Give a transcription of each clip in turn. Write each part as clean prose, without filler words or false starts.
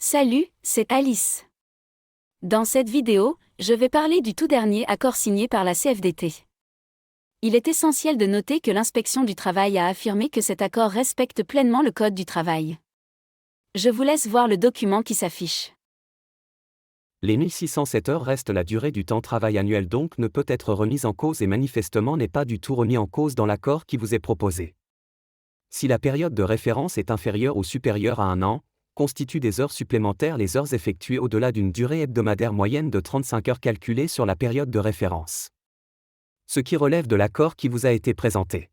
Salut, c'est Alice. Dans cette vidéo, je vais parler du tout dernier accord signé par la CFDT. Il est essentiel de noter que l'Inspection du travail a affirmé que cet accord respecte pleinement le Code du travail. Je vous laisse voir le document qui s'affiche. Les 1607 heures restent la durée du temps de travail annuel, donc ne peut être remise en cause et manifestement n'est pas du tout remis en cause dans l'accord qui vous est proposé. Si la période de référence est inférieure ou supérieure à 1 an, constituent des heures supplémentaires les heures effectuées au-delà d'une durée hebdomadaire moyenne de 35 heures calculées sur la période de référence. Ce qui relève de l'accord qui vous a été présenté.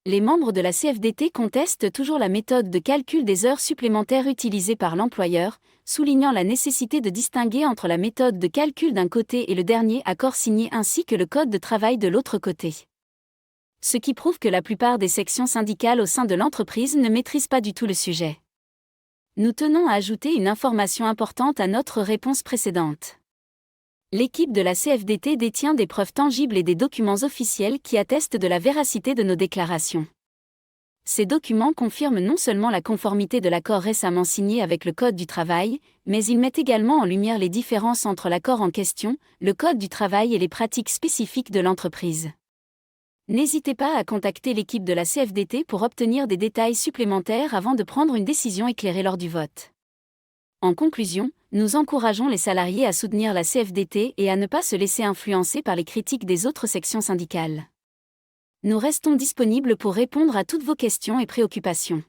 Les membres de la CFDT contestent toujours la méthode de calcul des heures supplémentaires utilisée par l'employeur, soulignant la nécessité de distinguer entre la méthode de calcul d'un côté et le dernier accord signé ainsi que le Code de travail de l'autre côté. Ce qui prouve que la plupart des sections syndicales au sein de l'entreprise ne maîtrisent pas du tout le sujet. Nous tenons à ajouter une information importante à notre réponse précédente. L'équipe de la CFDT détient des preuves tangibles et des documents officiels qui attestent de la véracité de nos déclarations. Ces documents confirment non seulement la conformité de l'accord récemment signé avec le Code du travail, mais ils mettent également en lumière les différences entre l'accord en question, le Code du travail et les pratiques spécifiques de l'entreprise. N'hésitez pas à contacter l'équipe de la CFDT pour obtenir des détails supplémentaires avant de prendre une décision éclairée lors du vote. En conclusion, nous encourageons les salariés à soutenir la CFDT et à ne pas se laisser influencer par les critiques des autres sections syndicales. Nous restons disponibles pour répondre à toutes vos questions et préoccupations.